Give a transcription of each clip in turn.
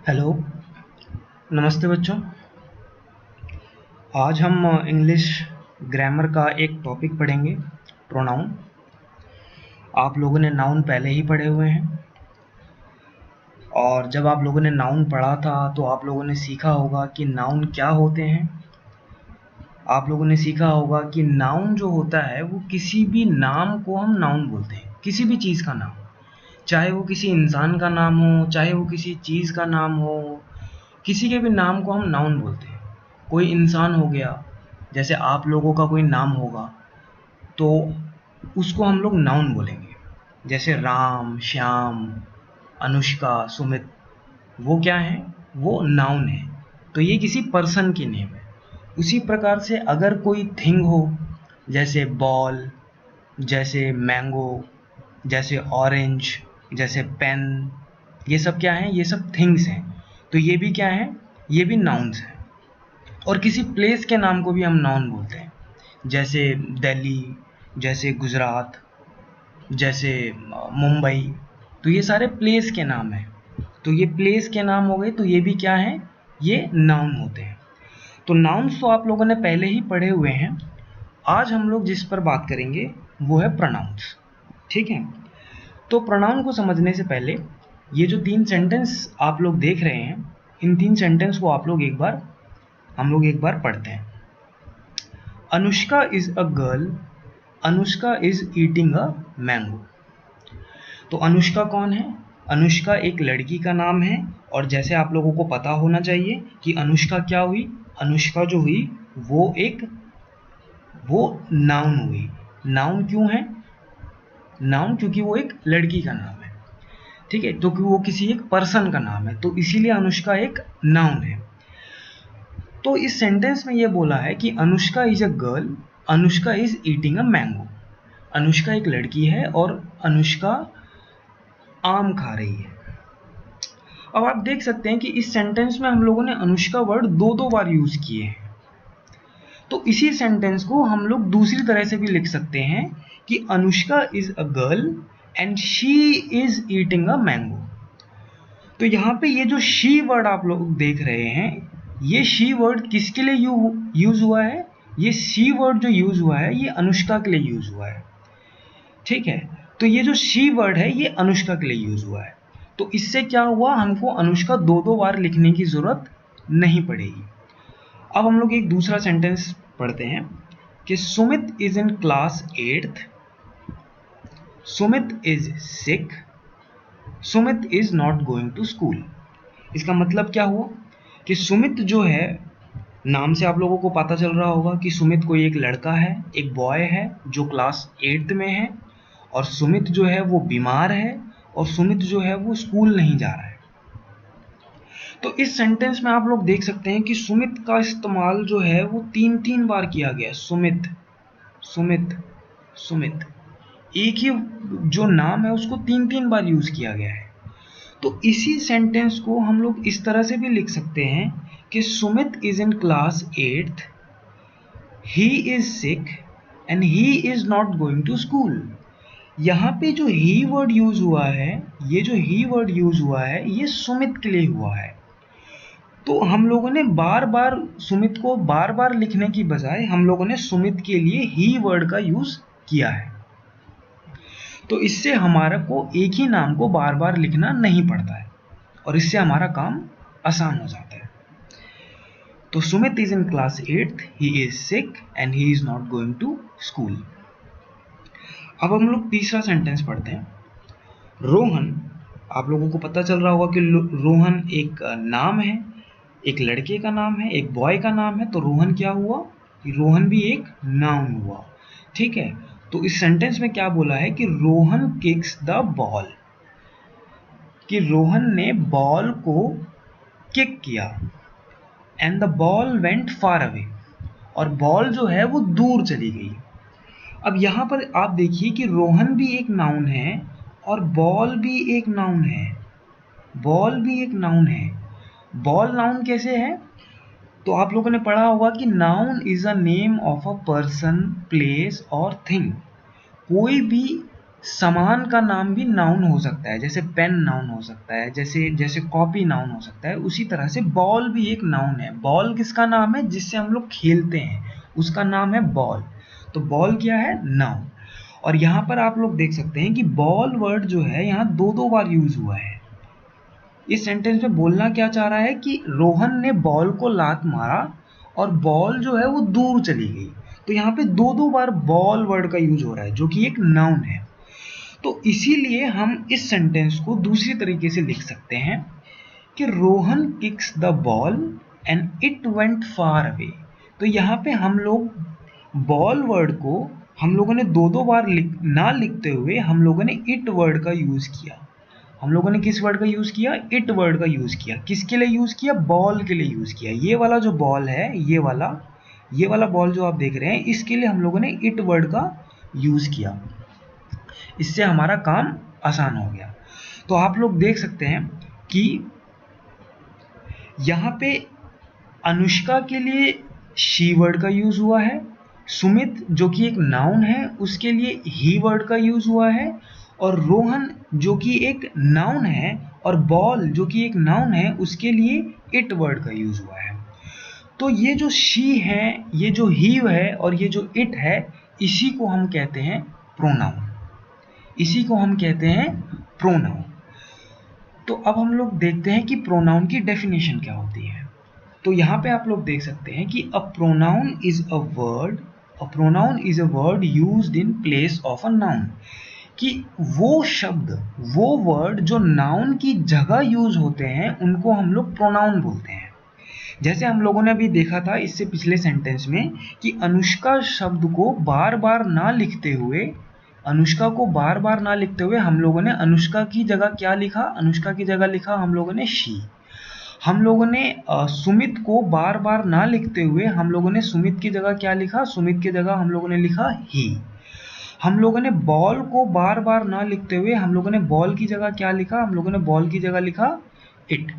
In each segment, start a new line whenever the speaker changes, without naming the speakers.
Hello, नमस्ते बच्चों। आज हम इंग्लिश ग्रामर का एक टॉपिक पढ़ेंगे, प्रोनाउन। आप लोगों ने नाउन पहले ही पढ़े हुए हैं और जब आप लोगों ने नाउन पढ़ा था तो आप लोगों ने सीखा होगा कि नाउन क्या होते हैं। आप लोगों ने सीखा होगा कि नाउन जो होता है वो किसी भी नाम को हम नाउन बोलते हैं, किसी भी चीज़ का नाम, चाहे वो किसी इंसान का नाम हो, चाहे वो किसी चीज़ का नाम हो, किसी के भी नाम को हम नाउन बोलते हैं। कोई इंसान हो गया, जैसे आप लोगों का कोई नाम होगा तो उसको हम लोग नाउन बोलेंगे। जैसे राम, श्याम, अनुष्का, सुमित, वो क्या है? वो नाउन है। तो ये किसी पर्सन की नेम है। उसी प्रकार से अगर कोई थिंग हो, जैसे बॉल, जैसे मैंगो, जैसे ऑरेंज, जैसे पेन, ये सब क्या है? ये सब थिंग्स हैं। तो ये भी क्या है? ये भी नाउन्स हैं। और किसी प्लेस के नाम को भी हम नाउन बोलते हैं, जैसे दिल्ली, जैसे गुजरात, जैसे मुंबई। तो ये सारे प्लेस के नाम हैं। तो ये प्लेस के नाम हो गए, तो ये भी क्या है? ये नाउन होते हैं। तो नाउन्स तो आप लोगों ने पहले ही पढ़े हुए हैं। आज हम लोग जिस पर बात करेंगे वो है प्रोनाउंस। ठीक है? तो प्रोनाउन को समझने से पहले ये जो 3 सेंटेंस आप लोग देख रहे हैं, इन 3 सेंटेंस को हम लोग एक बार पढ़ते हैं। Anushka is a girl, Anushka is eating a mango. तो अनुष्का कौन है? अनुष्का एक लड़की का नाम है। और जैसे आप लोगों को पता होना चाहिए कि अनुष्का क्या हुई? अनुष्का जो हुई वो नाउन हुई। नाउन क्यों है? नाउन क्योंकि वो एक लड़की का नाम है। ठीक है? तो वो किसी एक पर्सन का नाम है, तो इसीलिए अनुष्का एक नाउन है। तो इस सेंटेंस में ये बोला है कि Anushka is a girl, Anushka is eating a mango. Anushka एक लड़की है और अनुष्का आम खा रही है। अब आप देख सकते हैं कि इस सेंटेंस में हम लोगों ने अनुष्का वर्ड दो दो बार यूज किए हैं। तो इसी सेंटेंस को हम लोग दूसरी तरह से भी लिख सकते हैं कि Anushka is a girl and she is eating a mango. तो यहाँ पे ये जो शी वर्ड आप लोग देख रहे हैं, ये शी वर्ड किसके लिए यूज हुआ है? ये शी वर्ड जो यूज हुआ है ये अनुष्का के लिए यूज हुआ है। ठीक है? तो ये जो शी वर्ड है ये अनुष्का के लिए यूज हुआ है। तो इससे क्या हुआ? हमको अनुष्का दो दो बार लिखने की जरूरत नहीं पड़ेगी। अब हम लोग एक दूसरा सेंटेंस पढ़ते हैं कि Sumit is in class 8th, Sumit is sick, Sumit is not going to school. इसका मतलब क्या हुआ? कि सुमित जो है, नाम से आप लोगों को पता चल रहा होगा कि सुमित कोई एक लड़का है, एक बॉय है जो क्लास 8th में है। और सुमित जो है वो बीमार है और सुमित जो है वो स्कूल नहीं जा रहा है। तो इस सेंटेंस में आप लोग देख सकते हैं कि सुमित का इस्तेमाल जो है वो 3-3 बार किया गया है। सुमित, सुमित, सुमित। एक ही जो नाम है उसको 3-3 बार यूज किया गया है। तो इसी सेंटेंस को हम लोग इस तरह से भी लिख सकते हैं कि Sumit is in class 8th, he is sick and he is not going to school. यहाँ पे जो ही वर्ड यूज हुआ है, ये जो ही वर्ड यूज हुआ है ये सुमित के लिए हुआ है। तो हम लोगों ने बार बार सुमित को बार बार लिखने की बजाय हम लोगों ने सुमित के लिए ही वर्ड का यूज किया है। तो इससे हमारा को एक ही नाम को बार बार लिखना नहीं पड़ता है और इससे हमारा काम आसान हो जाता है। तो Sumit is in class 8th, he is sick and he is not going to school. अब हम लोग तीसरा सेंटेंस पढ़ते हैं। रोहन, आप लोगों को पता चल रहा होगा कि रोहन एक नाम है, एक लड़के का नाम है, एक बॉय का नाम है। तो रोहन क्या हुआ? कि रोहन भी एक नाउन हुआ। ठीक है? तो इस सेंटेंस में क्या बोला है कि रोहन किक्स द बॉल, कि रोहन ने बॉल को किक किया and the ball went far away, और बॉल जो है वो दूर चली गई। अब यहाँ पर आप देखिए कि रोहन भी एक नाउन है और बॉल भी एक नाउन है। बॉल भी एक नाउन है। बॉल नाउन कैसे है? तो आप लोगों ने पढ़ा होगा कि noun is a name of a person, place और थिंग। कोई भी सामान का नाम भी नाउन हो सकता है, जैसे पेन नाउन हो सकता है, जैसे जैसे कॉपी नाउन हो सकता है, उसी तरह से बॉल भी एक नाउन है। बॉल किसका नाम है? जिससे हम लोग खेलते हैं, उसका नाम है बॉल। तो बॉल क्या है? नाउन। और यहाँ पर आप लोग देख सकते हैं कि बॉल वर्ड जो है यहाँ दो दो बार यूज हुआ है। इस सेंटेंस में बोलना क्या चाह रहा है कि रोहन ने बॉल को लात मारा और बॉल जो है वो दूर चली गई। तो यहाँ पे दो दो बार बॉल वर्ड का यूज हो रहा है, जो कि एक नाउन है। तो इसीलिए हम इस सेंटेंस को दूसरी तरीके से लिख सकते हैं कि Rohan kicks the ball and it went far away. तो यहाँ पे हम लोग बॉल वर्ड को हम लोगों ने दो दो बार ना लिखते हुए हम लोगों ने इट वर्ड का यूज किया। हम लोगों ने किस वर्ड का यूज किया? इट वर्ड का यूज किया। किसके लिए यूज किया? बॉल के लिए यूज किया। ये वाला जो बॉल है, ये वाला बॉल जो आप देख रहे हैं, इसके लिए हम लोगों ने इट वर्ड का यूज किया। इससे हमारा काम आसान हो गया। तो आप लोग देख सकते हैं कि यहाँ पे अनुष्का के लिए शी वर्ड का यूज हुआ है, सुमित जो कि एक नाउन है उसके लिए ही वर्ड का यूज हुआ है, और रोहन जो कि एक नाउन है और बॉल जो कि एक नाउन है उसके लिए इट वर्ड का यूज हुआ है। तो ये जो शी है, ये जो ही है और ये जो इट है, इसी को हम कहते हैं प्रोनाउन। इसी को हम कहते हैं प्रोनाउन। तो अब हम लोग देखते हैं कि प्रोनाउन की डेफिनेशन क्या होती है। तो यहाँ पे आप लोग देख सकते हैं कि a pronoun is a word used in place of a noun. कि वो शब्द, वो वर्ड जो नाउन की जगह यूज होते हैं, उनको हम लोग प्रोनाउन बोलते हैं। जैसे हम लोगों ने अभी देखा था इससे पिछले सेंटेंस में कि अनुष्का शब्द को बार बार ना लिखते हुए, अनुष्का को बार बार ना लिखते हुए हम लोगों ने अनुष्का की जगह क्या लिखा? अनुष्का की जगह लिखा हम लोगों ने शी। हम लोगों ने सुमित को बार बार ना लिखते हुए हम लोगों ने सुमित की जगह क्या लिखा? सुमित की जगह हम लोगों ने लिखा ही। हम लोगों ने बॉल को बार बार ना लिखते हुए हम लोगों ने बॉल की जगह क्या लिखा? हम लोगों ने बॉल की जगह लिखा इट।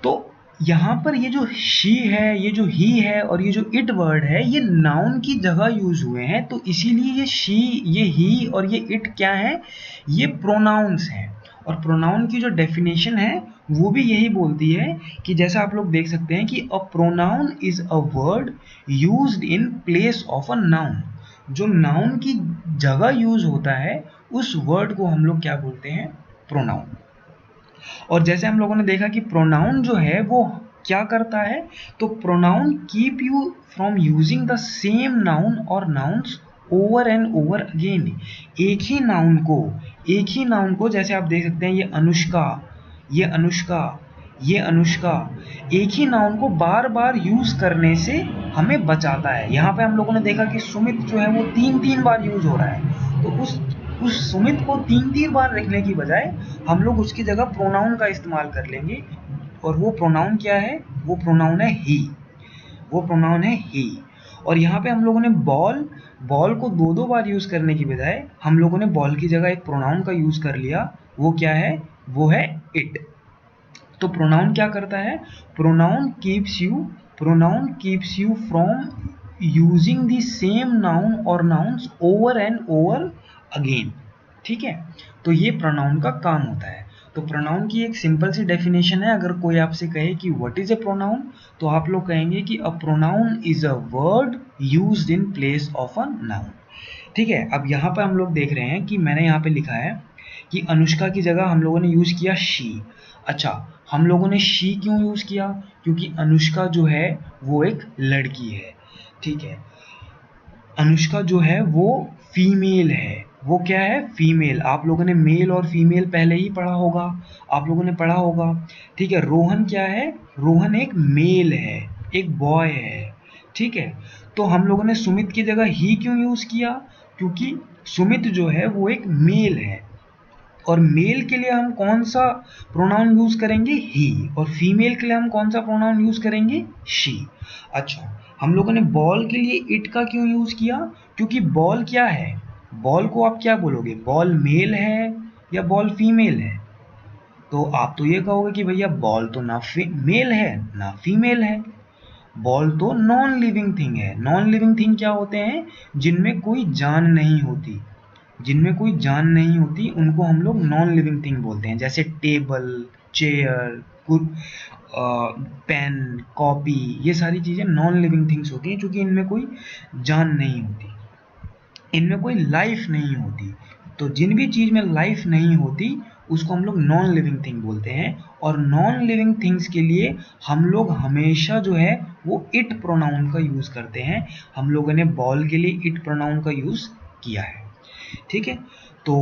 तो यहाँ पर ये जो शी है, ये जो ही है और ये जो इट वर्ड है, ये नाउन की जगह यूज हुए हैं। तो इसीलिए ये शी, ये ही और ये इट क्या है? ये प्रोनाउंस हैं। और प्रोनाउन की जो डेफिनेशन है वो भी यही बोलती है कि जैसा आप लोग देख सकते हैं कि a pronoun is a word used in place of a noun. जो नाउन की जगह यूज होता है उस वर्ड को हम लोग क्या बोलते हैं? प्रोनाउन। और जैसे हम लोगों ने देखा कि प्रोनाउन जो है वो क्या करता है? तो pronoun keep you from using the same noun और nouns over and over again. एक ही नाउन को, एक ही नाउन को, जैसे आप देख सकते हैं ये अनुष्का, ये अनुष्का, ये अनुष्का, एक ही नाउन को बार बार यूज करने से हमें बचाता है। यहाँ पे हम लोगों ने देखा कि सुमित जो है वो तीन तीन बार यूज हो रहा है। तो उस सुमित को तीन तीन बार लिखने की बजाय हम लोग उसकी जगह प्रोनाउन का इस्तेमाल कर लेंगे। और वो प्रोनाउन क्या है? वो प्रोनाउन है ही। वो प्रोनाउन है ही। और यहाँ पे हम लोगों ने बॉल, बॉल को दो दो बार यूज करने की बजाय हम लोगों ने बॉल की जगह एक प्रोनाउन का यूज कर लिया। वो क्या है? वो है इट। तो प्रोनाउन क्या करता है? Pronoun keeps you from using the same noun और nouns over and over again. ठीक है? तो ये प्रोनाउन का काम होता है। तो प्रोनाउन की एक सिंपल सी डेफिनेशन है। अगर कोई आपसे कहे कि व्हाट इज ए प्रोनाउन, तो आप लोग कहेंगे कि a pronoun is a word used in place of a noun. ठीक है? अब यहाँ पर हम लोग देख रहे हैं कि मैंने यहाँ पे लिखा है कि अनुष्का की जगह हम लोगों ने यूज किया शी। अच्छा, हम लोगों ने शी क्यों यूज किया? क्योंकि अनुष्का जो है वो एक लड़की है। ठीक है? अनुष्का जो है वो फीमेल है। वो क्या है? फीमेल। आप लोगों ने मेल और फीमेल पहले ही पढ़ा होगा, आप लोगों ने पढ़ा होगा। ठीक है? रोहन क्या है? रोहन एक मेल है, एक बॉय है। ठीक है? तो हम लोगों ने सुमित की जगह ही क्यों यूज किया? क्योंकि सुमित जो है वो एक मेल है और मेल के लिए हम कौन सा प्रोनाउन यूज करेंगे? ही। और फीमेल के लिए हम कौन सा प्रोनाउन यूज करेंगे? शी। अच्छा, हम लोगों ने बॉल के लिए इट का क्यों यूज किया? क्योंकि बॉल क्या है? बॉल को आप क्या बोलोगे? बॉल मेल है या बॉल फीमेल है? तो आप तो ये कहोगे कि भैया बॉल तो ना मेल है ना फीमेल है। बॉल तो नॉन लिविंग थिंग है। नॉन लिविंग थिंग क्या होते हैं? जिनमें कोई जान नहीं होती, जिनमें कोई जान नहीं होती उनको हम लोग नॉन लिविंग थिंग बोलते हैं, जैसे टेबल, चेयर, पेन, कॉपी, ये सारी चीज़ें नॉन लिविंग थिंग्स होती हैं, क्योंकि इनमें कोई जान नहीं होती, इनमें कोई लाइफ नहीं होती। तो जिन भी चीज़ में लाइफ नहीं होती उसको हम लोग नॉन लिविंग थिंग बोलते हैं। और नॉन लिविंग थिंग्स के लिए हम लोग हमेशा जो है वो इट प्रोनाउन का यूज़ करते हैं। हम लोगों ने बॉल के लिए इट प्रोनाउन का यूज़ किया है, ठीक है। तो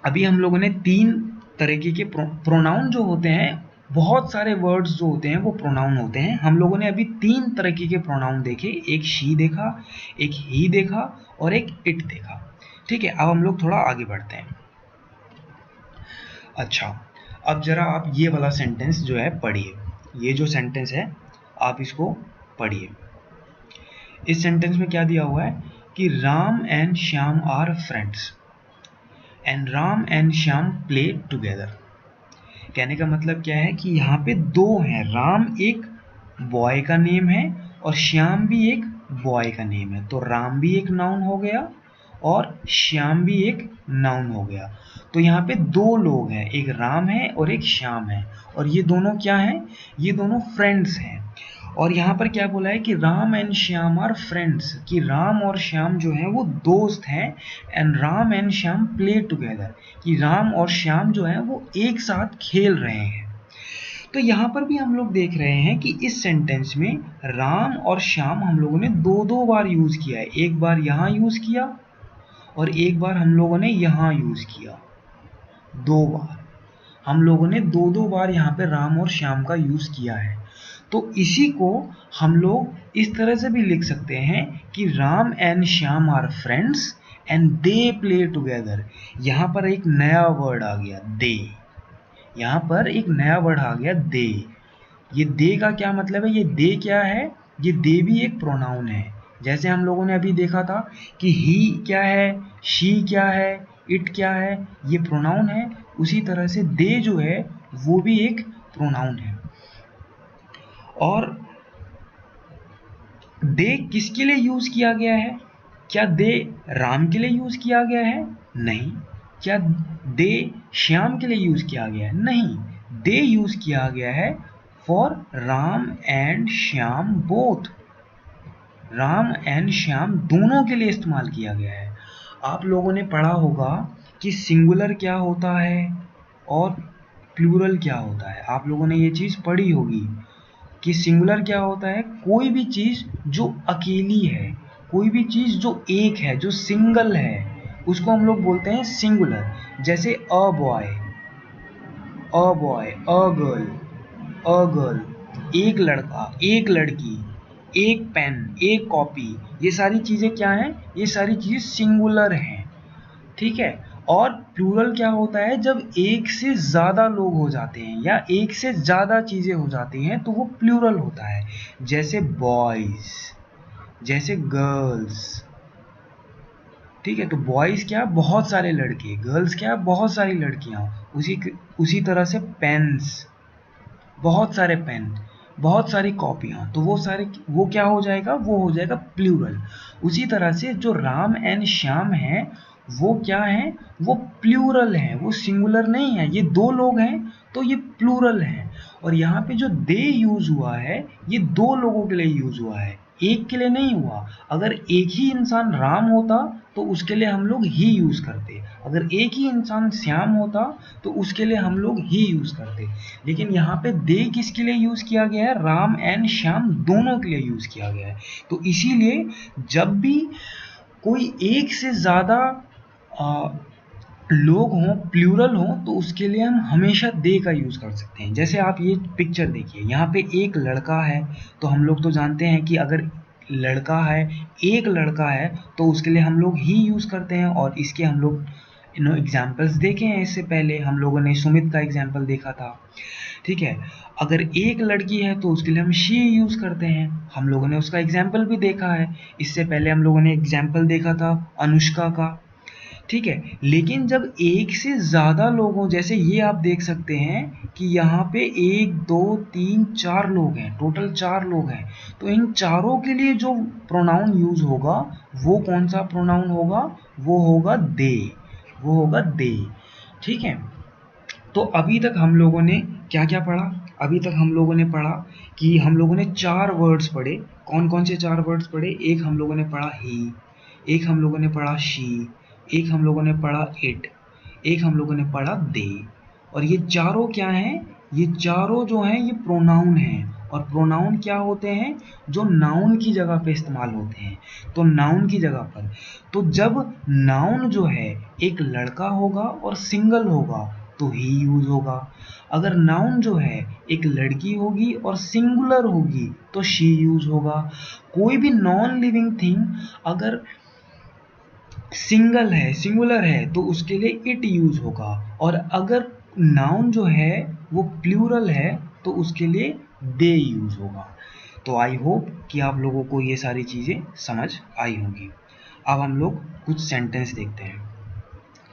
अभी हम लोगों ने 3 तरीके के प्रोनाउन जो होते हैं, बहुत सारे वर्ड्स जो होते हैं वो प्रोनाउन होते हैं। हम लोगों ने अभी 3 तरीके के प्रोनाउन देखे, एक शी देखा, एक ही देखा और एक इट देखा, ठीक है। अब हम लोग थोड़ा आगे बढ़ते हैं। अच्छा, अब जरा आप ये वाला सेंटेंस जो है पढ़िए। ये जो सेंटेंस है आप इसको पढ़िए। इस सेंटेंस में क्या दिया हुआ है कि Ram and Shyam are friends and Ram and Shyam play together. कहने का मतलब क्या है कि यहाँ पे 2 हैं, राम एक बॉय का नेम है और श्याम भी एक बॉय का नेम है। तो राम भी एक नाउन हो गया और श्याम भी एक नाउन हो गया। तो यहाँ पे 2 लोग हैं, एक राम है और एक श्याम है, और ये दोनों क्या हैं, ये दोनों फ्रेंड्स हैं। और यहाँ पर क्या बोला है कि Ram and Shyam are friends, कि राम और श्याम जो हैं वो दोस्त हैं। And Ram and Shyam play together, कि राम और श्याम जो हैं वो एक साथ खेल रहे हैं। तो यहाँ पर भी हम लोग देख रहे हैं कि इस सेंटेंस में राम और श्याम हम लोगों ने 2-2 बार यूज़ किया है। एक बार यहाँ यूज़ किया और एक बार हम लोगों ने यहाँ यूज़ किया। 2 बार हम लोगों ने 2-2 बार यहाँ पे राम और श्याम का यूज़ किया है। तो इसी को हम लोग इस तरह से भी लिख सकते हैं कि Ram and Shyam are friends and they play together. यहाँ पर एक नया वर्ड आ गया, दे। यहाँ पर एक नया वर्ड आ गया, दे। ये दे का क्या मतलब है, ये दे क्या है, ये दे भी एक प्रोनाउन है। जैसे हम लोगों ने अभी देखा था कि ही क्या है, शी क्या है, इट क्या है, ये प्रोनाउन है। उसी तरह से दे जो है वो भी एक प्रोनाउन है। और दे किसके लिए यूज किया गया है? क्या दे राम के लिए यूज किया गया है? नहीं। क्या दे श्याम के लिए यूज किया गया है? नहीं। दे यूज किया गया है for Ram and Shyam both. Ram and Shyam दोनों के लिए इस्तेमाल किया गया है। आप लोगों ने पढ़ा होगा कि सिंगुलर क्या होता है और प्लूरल क्या होता है। आप लोगों ने ये चीज़ पढ़ी होगी कि सिंगुलर क्या होता है, कोई भी चीज़ जो अकेली है, कोई भी चीज़ जो एक है, जो सिंगल है, उसको हम लोग बोलते हैं सिंगुलर। जैसे अ बॉय, अ गर्ल, एक लड़का, एक लड़की, एक पेन, एक कॉपी, ये सारी चीज़ें क्या हैं? ये सारी चीज़ें सिंगुलर हैं, ठीक है। और प्लूरल क्या होता है, जब एक से ज़्यादा लोग हो जाते हैं या एक से ज़्यादा चीज़ें हो जाती हैं तो वो प्लूरल होता है। जैसे बॉयज़, जैसे गर्ल्स, ठीक है। तो बॉयज़ क्या, बहुत सारे लड़के, गर्ल्स क्या, बहुत सारी लड़कियाँ। उसी तरह से पेन्स, बहुत सारे पेन, बहुत सारी कॉपियाँ, तो वो क्या हो जाएगा, वो हो जाएगा प्लूरल। उसी तरह से जो राम एंड श्याम हैं वो क्या हैं, वो प्लूरल हैं, वो सिंगुलर नहीं है। ये 2 लोग हैं तो ये प्लूरल हैं। और यहाँ पे जो दे यूज हुआ है ये 2 लोगों के लिए यूज हुआ है, एक के लिए नहीं हुआ। अगर एक ही इंसान राम होता तो उसके लिए हम लोग ही यूज करते, अगर एक ही इंसान श्याम होता तो उसके लिए हम लोग ही यूज करते। लेकिन यहाँ पे दे किसके लिए यूज किया गया है, राम एंड श्याम दोनों के लिए यूज किया गया है। तो इसीलिए जब भी कोई एक से ज्यादा लोग हों, प्लूरल हों, तो उसके लिए हम हमेशा दे का यूज़ कर सकते हैं। जैसे आप ये पिक्चर देखिए, यहाँ पे एक लड़का है, तो हम लोग तो जानते हैं कि अगर लड़का है, एक लड़का है, तो उसके लिए हम लोग ही यूज़ करते हैं। और इसके हम लोग एग्जाम्पल्स देखे हैं, इससे पहले हम लोगों ने सुमित का एग्जाम्पल देखा था, ठीक है। अगर एक लड़की है तो उसके लिए हम शी यूज़ करते हैं, हम लोगों ने उसका एग्जाम्पल भी देखा है। इससे पहले हम लोगों ने एग्जाम्पल देखा था अनुष्का का, ठीक है। लेकिन जब एक से ज़्यादा लोग हों, जैसे ये आप देख सकते हैं कि यहाँ पे 1 2 3 4 लोग हैं, टोटल 4 लोग हैं, तो इन चारों के लिए जो प्रोनाउन यूज़ होगा वो कौन सा प्रोनाउन होगा? वो होगा दे, वो होगा दे। ठीक है। तो अभी तक हम लोगों ने क्या क्या पढ़ा? अभी तक हम लोगों ने पढ़ा कि हम लोगों ने 4 वर्ड्स पढ़े। कौन कौन से 4 वर्ड्स पढ़े? एक हम लोगों ने पढ़ा ही, एक हम लोगों ने पढ़ा शी, एक हम लोगों ने पढ़ा इट, एक हम लोगों ने पढ़ा दे। और ये चारों क्या हैं? ये चारों जो हैं ये प्रोनाउन हैं। और प्रोनाउन क्या होते हैं? जो नाउन की जगह पे इस्तेमाल होते हैं। तो नाउन की जगह पर, तो जब नाउन जो है एक लड़का होगा और सिंगल होगा तो ही यूज होगा। अगर नाउन जो है एक लड़की होगी और सिंगुलर होगी तो शी यूज होगा। कोई भी नॉन लिविंग थिंग अगर सिंगल है, सिंगुलर है, तो उसके लिए इट यूज होगा। और अगर नाउन जो है वो प्लूरल है तो उसके लिए दे यूज होगा। तो आई होप कि आप लोगों को ये सारी चीज़ें समझ आई होंगी। अब हम लोग कुछ सेंटेंस देखते हैं।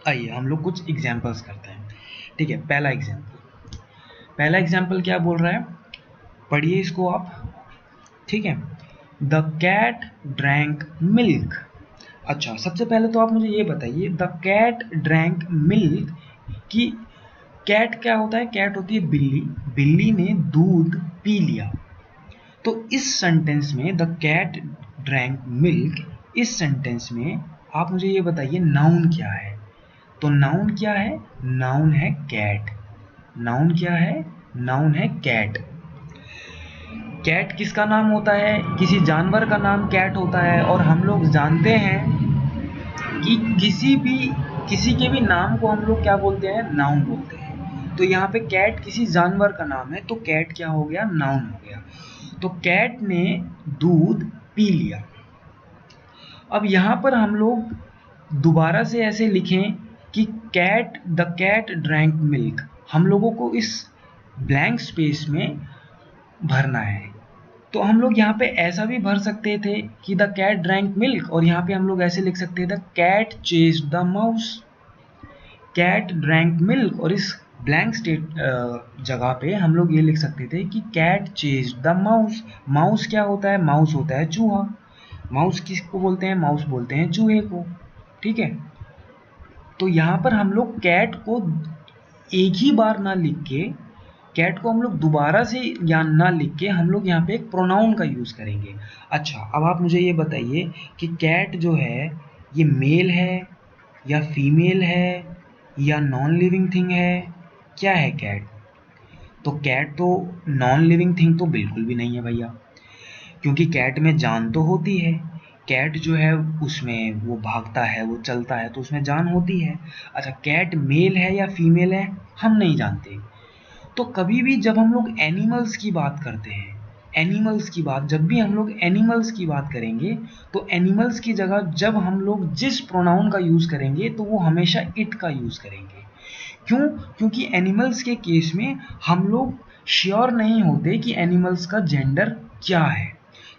आइए हम लोग कुछ एग्जाम्पल्स करते हैं। ठीक है, पहला एग्जाम्पल, पहला एग्जाम्पल क्या बोल रहा है? पढ़िए इसको आप। ठीक है, द कैट ड्रैंक मिल्क। अच्छा, सबसे पहले तो आप मुझे ये बताइए, द कैट ड्रैंक मिल्क कि कैट क्या होता है? कैट होती है बिल्ली, बिल्ली ने दूध पी लिया। तो इस सेंटेंस में द कैट ड्रैंक मिल्क, इस सेंटेंस में आप मुझे ये बताइए नाउन क्या है? तो नाउन क्या है? नाउन है कैट। नाउन क्या है? नाउन है कैट। कैट किसका नाम होता है? किसी जानवर का नाम कैट होता है। और हम लोग जानते हैं कि किसी के भी नाम को हम लोग क्या बोलते हैं? नाउन बोलते हैं। तो यहाँ पे कैट किसी जानवर का नाम है, तो कैट क्या हो गया? नाउन हो गया। तो कैट ने दूध पी लिया। अब यहाँ पर हम लोग दोबारा से ऐसे लिखें कि द कैट ड्रैंक मिल्क। हम लोगों को इस ब्लैंक स्पेस में भरना है। तो हम लोग यहाँ पे ऐसा भी भर सकते थे कि द कैट ड्रैंक मिल्क, और यहाँ पे हम लोग ऐसे लिख सकते थे the cat chased the mouse. Cat drank milk, और इस ब्लैंक स्टेट जगह पे हम लोग ये लिख सकते थे कि cat chased the mouse. Mouse क्या होता है? माउस होता है चूहा। माउस किसको बोलते हैं? माउस बोलते हैं चूहे को। ठीक है। तो यहाँ पर हम लोग कैट को एक ही बार ना लिख के, कैट को हम लोग दोबारा से या ना लिख के, हम लोग यहाँ पे एक प्रोनाउन का यूज़ करेंगे। अच्छा, अब आप मुझे ये बताइए कि कैट जो है ये मेल है या फीमेल है या नॉन लिविंग थिंग है? क्या है कैट? तो कैट तो नॉन लिविंग थिंग तो बिल्कुल भी नहीं है भैया, क्योंकि कैट में जान तो होती है। कैट जो है उसमें वो भागता है, वो चलता है, तो उसमें जान होती है। अच्छा, कैट मेल है या फीमेल है हम नहीं जानते। तो कभी भी जब हम लोग एनिमल्स की बात करते हैं, एनिमल्स की बात, जब भी हम लोग एनिमल्स की बात करेंगे तो एनिमल्स की जगह जब हम लोग जिस प्रोनाउन का यूज़ करेंगे तो वो हमेशा इट का यूज़ करेंगे। क्यों? क्योंकि एनिमल्स के केस में हम लोग श्योर नहीं होते कि एनिमल्स का जेंडर क्या है।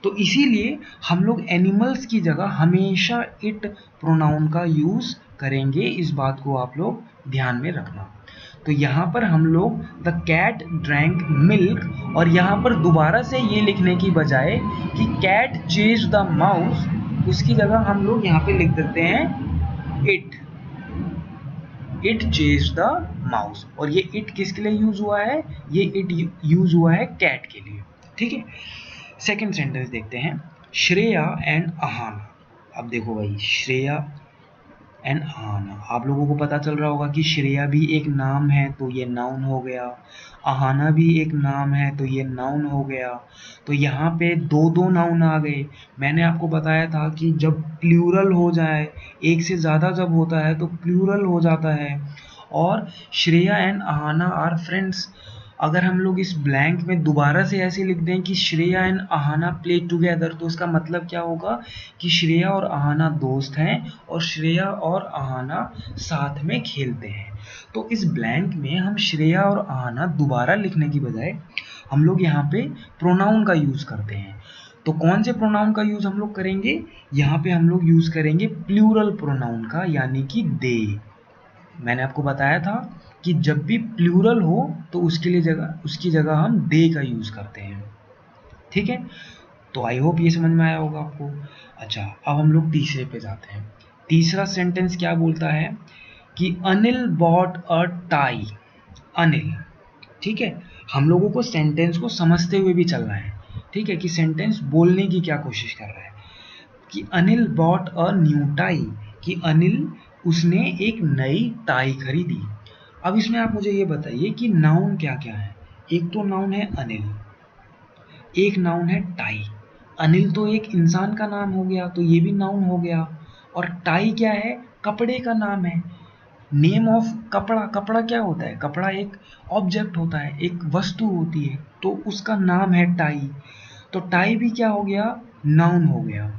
तो इसीलिए हम लोग एनिमल्स की जगह हमेशा इट प्रोनाउन का यूज़ करेंगे। इस बात को आप लोग ध्यान में रखना। तो यहाँ पर हम लोग द कैट ड्रैंक मिल्क, और यहाँ पर दोबारा से ये लिखने की बजाय कि कैट चेज द माउस, उसकी जगह हम लोग यहाँ पे लिख देते हैं इट चेज द माउस। और ये इट किसके लिए यूज हुआ है? ये इट यूज हुआ है कैट के लिए। ठीक है। सेकंड सेंटेंस देखते हैं, श्रेया एंड अहाना। अब देखो भाई, श्रेया एंड अहाना, आप लोगों को पता चल रहा होगा कि श्रेया भी एक नाम है तो ये नाउन हो गया, अहाना भी एक नाम है तो ये नाउन हो गया। तो यहाँ पे दो दो नाउन आ गए। मैंने आपको बताया था कि जब प्लूरल हो जाए, एक से ज़्यादा जब होता है तो प्लूरल हो जाता है। और Shreya and Ahana are friends. अगर हम लोग इस ब्लैंक में दोबारा से ऐसे लिख दें कि Shreya and Ahana play together, तो इसका मतलब क्या होगा कि श्रेया और अहाना दोस्त हैं और श्रेया और अहाना साथ में खेलते हैं। तो इस ब्लैंक में हम श्रेया और अहाना दोबारा लिखने की बजाय हम लोग यहाँ पे प्रोनाउन का यूज़ करते हैं। तो कौन से प्रोनाउन का यूज हम लोग करेंगे? यहाँ पे हम लोग यूज करेंगे प्लूरल प्रोनाउन का, यानी कि दे। मैंने आपको बताया था कि जब भी प्लूरल हो तो उसकी जगह हम दे का यूज करते हैं। ठीक है, तो आई होप ये समझ में आया होगा आपको। अच्छा, अब हम लोग तीसरे पे जाते हैं। तीसरा सेंटेंस क्या बोलता है कि Anil bought a tie. Anil, ठीक है, हम लोगों को सेंटेंस को समझते हुए भी चलना है। ठीक है, कि सेंटेंस बोलने की क्या कोशिश कर रहा है। कि Anil bought a new tie, कि अनिल उसने एक नई टाई खरीदी। अब इसमें आप मुझे ये बताइए कि नाउन क्या क्या है। एक तो नाउन है अनिल, एक नाउन है टाई। अनिल तो एक इंसान का नाम हो गया, तो ये भी नाउन हो गया। और टाई क्या है? कपड़े का नाम है। नेम ऑफ कपड़ा। कपड़ा क्या होता है? कपड़ा एक ऑब्जेक्ट होता है, एक वस्तु होती है, तो उसका नाम है टाई। तो टाई भी क्या हो गया? नाउन हो गया।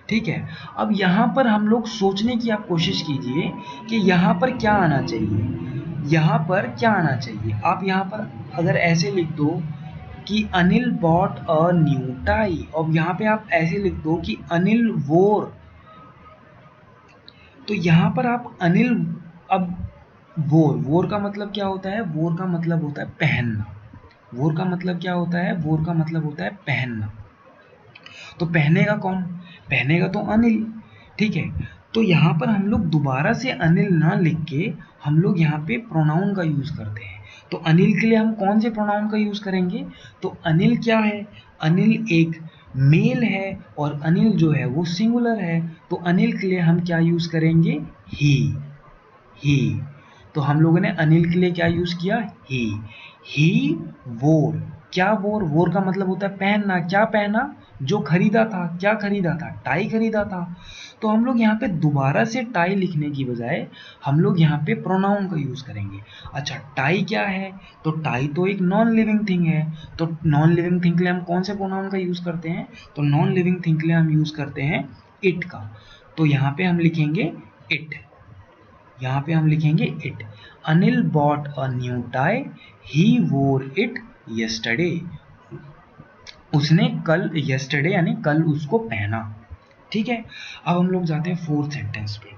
ठीक है, अब यहाँ पर हम लोग सोचने की आप कोशिश कीजिए कि यहाँ पर क्या आना चाहिए। यहाँ पर क्या आना चाहिए? आप यहाँ पर अगर ऐसे लिख दो कि Anil bought a new tie, और यहाँ पे आप ऐसे लिख दो कि अनिल वोर, तो यहाँ पर आप अनिल, अब वोर, वोर का मतलब क्या होता है? वोर का मतलब होता है पहनना। वोर का मतलब क्या होता है? वोर का मतलब होता है पहनना। तो पहनेगा कौन? पहनेगा तो अनिल। ठीक है, तो यहाँ पर हम लोग दोबारा से अनिल ना लिख के हम लोग यहाँ पे प्रोनाउन का यूज करते हैं। तो अनिल के लिए हम कौन से प्रोनाउन का यूज करेंगे? तो अनिल क्या है? अनिल एक मेल है और अनिल जो है वो सिंगुलर है। तो अनिल के लिए हम क्या यूज करेंगे? ही। ही। तो हम लोगों ने अनिल के लिए क्या यूज किया? ही। ही वोर। क्या वोर? वोर का मतलब होता है पहनना। क्या पहना? जो खरीदा था। क्या खरीदा था? टाई खरीदा था। तो हम लोग यहाँ पे दोबारा से टाई लिखने की बजाय हम लोग यहाँ पे प्रोनाउन का यूज करेंगे। अच्छा, टाई क्या है? तो टाई तो एक नॉन लिविंग थिंग है। तो नॉन लिविंग थिंग के लिए हम कौन से प्रोनाउन का यूज करते हैं? तो नॉन लिविंग थिंग के लिए हम यूज करते हैं इट का। तो यहाँ पे हम लिखेंगे इट। यहाँ पे हम लिखेंगे it. Anil bought a new tie, ही वोर इट यस्टरडे। उसने कल, यस्टरडे यानी कल, उसको पहना। ठीक है, अब हम लोग जाते हैं फोर्थ सेंटेंस पे।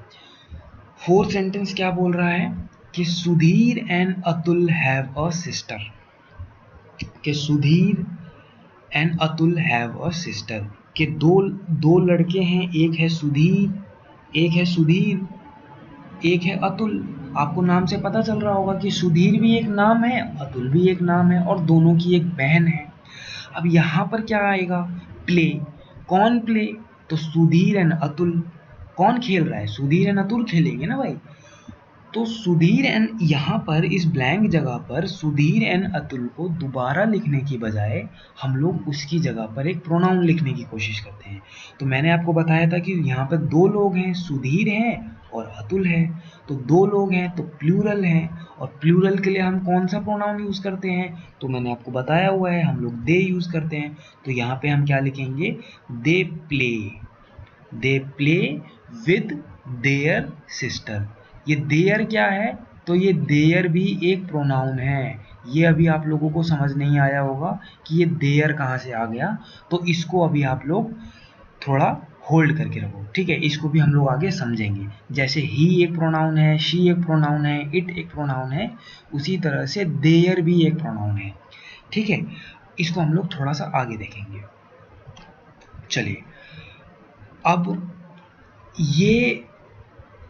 फोर्थ सेंटेंस क्या बोल रहा है कि Sudhir and Atul have a sister. कि Sudhir and Atul have a sister, कि दो दो लड़के हैं, एक है सुधीर, एक है अतुल। आपको नाम से पता चल रहा होगा कि सुधीर भी एक नाम है, अतुल भी एक नाम है, और दोनों की एक बहन है। अब यहाँ पर क्या आएगा? प्ले। कौन प्ले? तो सुधीर एंड अतुल। कौन खेल रहा है? सुधीर एंड अतुल खेलेंगे ना भाई। तो सुधीर एंड, यहाँ पर इस ब्लैंक जगह पर सुधीर एंड अतुल को दोबारा लिखने की बजाय हम लोग उसकी जगह पर एक प्रोनाउन लिखने की कोशिश करते हैं। तो मैंने आपको बताया था कि यहाँ पर दो लोग हैं, सुधीर है और अतुल है। तो दो लोग हैं तो प्लूरल है, और प्लूरल के लिए हम कौन सा प्रोनाउन यूज करते हैं? तो मैंने आपको बताया हुआ है, हम लोग दे यूज करते हैं। तो यहाँ पे हम क्या लिखेंगे? They play. They play with their sister. ये देयर क्या है? तो ये देयर भी एक प्रोनाउन है। ये अभी आप लोगों को समझ नहीं आया होगा कि ये देयर कहाँ से आ गया। तो इसको अभी आप लोग थोड़ा होल्ड करके रखो। ठीक है, इसको भी हम लोग आगे समझेंगे। जैसे ही एक प्रोनाउन है, शी एक प्रोनाउन है, इट एक प्रोनाउन है, उसी तरह से देयर भी एक प्रोनाउन है। ठीक है, इसको हम लोग थोड़ा सा आगे देखेंगे। चलिए, अब ये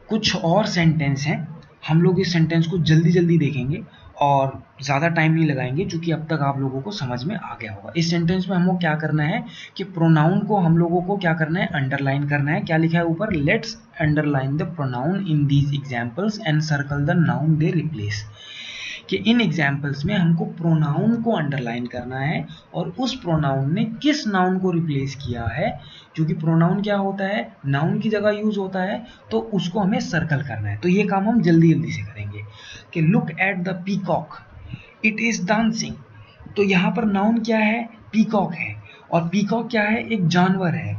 कुछ और सेंटेंस हैं। हम लोग इस सेंटेंस को जल्दी जल्दी देखेंगे और ज़्यादा टाइम नहीं लगाएंगे, क्योंकि अब तक आप लोगों को समझ में आ गया होगा। इस सेंटेंस में हमको क्या करना है कि प्रोनाउन को हम लोगों को क्या करना है? अंडरलाइन करना है। क्या लिखा है ऊपर? Let's underline the pronoun in these examples and circle the noun they replace. कि इन एग्जाम्पल्स में हमको प्रोनाउन को अंडरलाइन करना है और उस प्रोनाउन ने किस नाउन को रिप्लेस किया है। क्योंकि प्रोनाउन क्या होता है? नाउन की जगह यूज होता है, तो उसको हमें सर्कल करना है। तो ये काम हम जल्दी जल्दी से करेंगे। कि look at the peacock, it is dancing. तो यहाँ पर नाउन क्या है? पीकॉक है। और पीकॉक क्या है? एक जानवर है,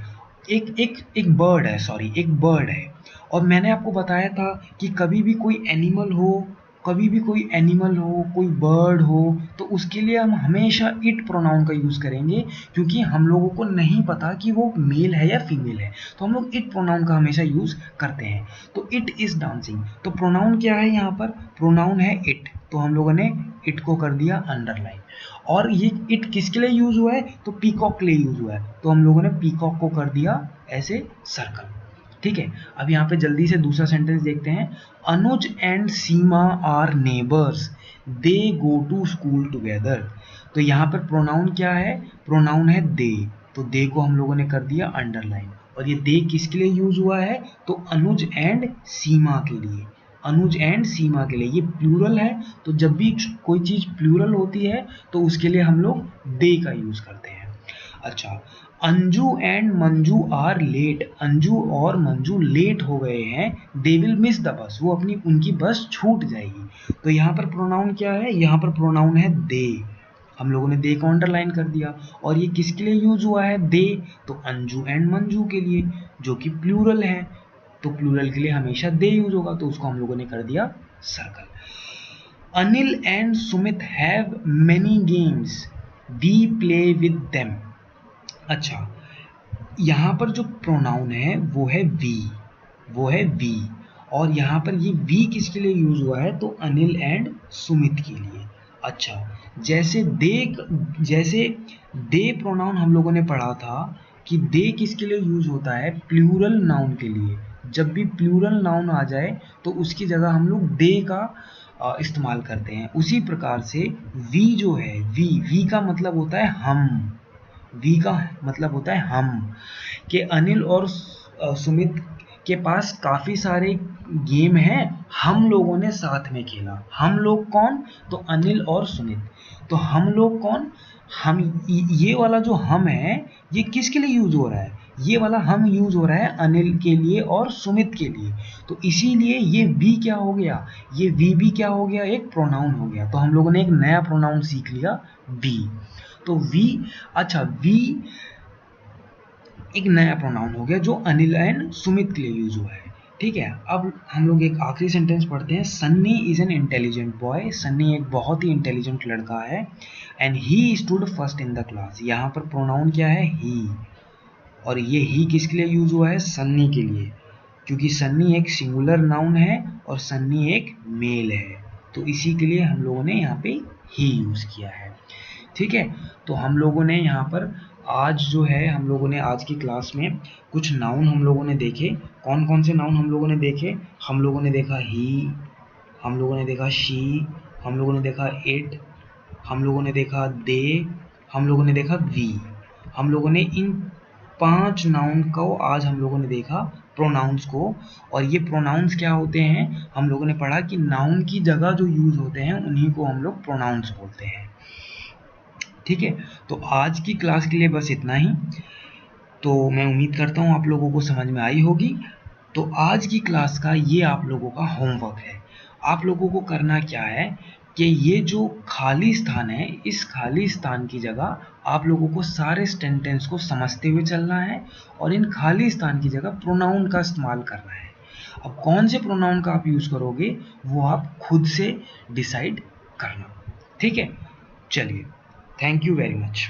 एक बर्ड है, और मैंने आपको बताया था कि कभी भी कोई एनिमल हो कभी भी कोई एनिमल हो, कोई बर्ड हो, तो उसके लिए हम हमेशा इट प्रोनाउन का यूज़ करेंगे, क्योंकि हम लोगों को नहीं पता कि वो मेल है या फीमेल है, तो हम लोग इट प्रोनाउन का हमेशा यूज़ करते हैं। तो इट इज़ डांसिंग, तो प्रोनाउन क्या है यहाँ पर? प्रोनाउन है इट, तो हम लोगों ने इट को कर दिया अंडरलाइन। और ये इट किसके लिए यूज़ हुआ है? तो पीकॉक के लिए यूज़ हुआ है, तो हम लोगों ने पीकॉक को कर दिया ऐसे सर्कल। ठीक है, अब यहाँ पे जल्दी से दूसरा सेंटेंस देखते हैं। Anuj and Seema are neighbours, they go to school together. तो यहाँ पर प्रोनाउन क्या है? प्रोनाउन है दे, तो दे को हम लोगों ने कर दिया अंडरलाइन। और ये दे किसके लिए यूज हुआ है? तो अनुज एंड सीमा के लिए, अनुज एंड सीमा के लिए। ये प्लूरल है, तो जब भी कोई चीज प्लूरल होती है तो उसके लिए हम लोग दे का यूज करते हैं। अच्छा, Anju and Manju are late, Anju और मंजू लेट हो गए हैं, they will miss the bus, वो अपनी उनकी बस छूट जाएगी। तो यहाँ पर प्रोनाउन क्या है? यहाँ पर प्रोनाउन है दे, हम लोगों ने दे को अंडरलाइन कर दिया। और ये किसके लिए यूज हुआ है दे? तो अंजू एंड मंजू के लिए, जो कि प्लूरल है, तो प्लूरल के लिए हमेशा दे यूज होगा, तो उसको हम लोगों ने कर दिया circle. Anil and Sumit have many games, we play with them. अच्छा, यहाँ पर जो प्रोनाउन है वो है वी, वो है वी। और यहाँ पर ये वी किसके लिए यूज हुआ है? तो अनिल एंड सुमित के लिए। अच्छा, जैसे दे प्रोनाउन हम लोगों ने पढ़ा था कि दे किसके लिए यूज होता है? प्लूरल नाउन के लिए। जब भी प्लूरल नाउन आ जाए तो उसकी जगह हम लोग दे का इस्तेमाल करते हैं। उसी प्रकार से वी जो है, वी का मतलब होता है हम, वी का मतलब होता है हम। कि अनिल और सुमित के पास काफ़ी सारे गेम हैं, हम लोगों ने साथ में खेला। हम लोग कौन? तो अनिल और सुमित। तो हम लोग कौन? हम, ये वाला जो हम है ये किसके लिए यूज हो रहा है? ये वाला हम यूज हो रहा है अनिल के लिए और सुमित के लिए। तो इसीलिए ये वी क्या हो गया? ये वी भी क्या हो गया? एक प्रोनाउन हो गया। तो हम लोगों ने एक नया प्रोनाउन सीख लिया, वी। तो वी, अच्छा वी एक नया प्रोनाउन हो गया जो अनिल एंड सुमित के लिए यूज हुआ है। ठीक है, अब हम लोग एक आखिरी सेंटेंस पढ़ते हैं। Sunny is an intelligent boy, Sunny एक बहुत ही इंटेलिजेंट लड़का है। And he stood first in the class, यहाँ पर प्रोनाउन क्या है? ही। और ये ही किसके लिए यूज हुआ है? सन्नी के लिए, क्योंकि सन्नी एक सिंगुलर नाउन है और सन्नी एक मेल है, तो इसी के लिए हम लोगों ने यहाँ पे ही यूज किया है। ठीक है, तो हम लोगों ने यहाँ पर आज जो है, हम लोगों ने आज की क्लास में कुछ नाउन हम लोगों ने देखे। कौन कौन से नाउन हम लोगों ने देखे? हम लोगों ने देखा ही, हम लोगों ने देखा शी, हम लोगों ने देखा इट, हम लोगों ने देखा दे, हम लोगों ने देखा वी। हम लोगों ने इन 5 नाउन को आज हम लोगों ने देखा, प्रोनाउंस को। और ये प्रोनाउंस क्या होते हैं? हम लोगों ने पढ़ा कि नाउन की जगह जो यूज होते हैं उन्हीं को हम लोग प्रोनाउंस बोलते हैं। ठीक है, तो आज की क्लास के लिए बस इतना ही। तो मैं उम्मीद करता हूँ आप लोगों को समझ में आई होगी। तो आज की क्लास का ये आप लोगों का होमवर्क है। आप लोगों को करना क्या है कि ये जो खाली स्थान है, इस खाली स्थान की जगह आप लोगों को सारे सेंटेंस को समझते हुए चलना है और इन खाली स्थान की जगह प्रोनाउन का इस्तेमाल करना है। अब कौन से प्रोनाउन का आप यूज़ करोगे वो आप खुद से डिसाइड करना। ठीक है, चलिए, थैंक यू वेरी मच।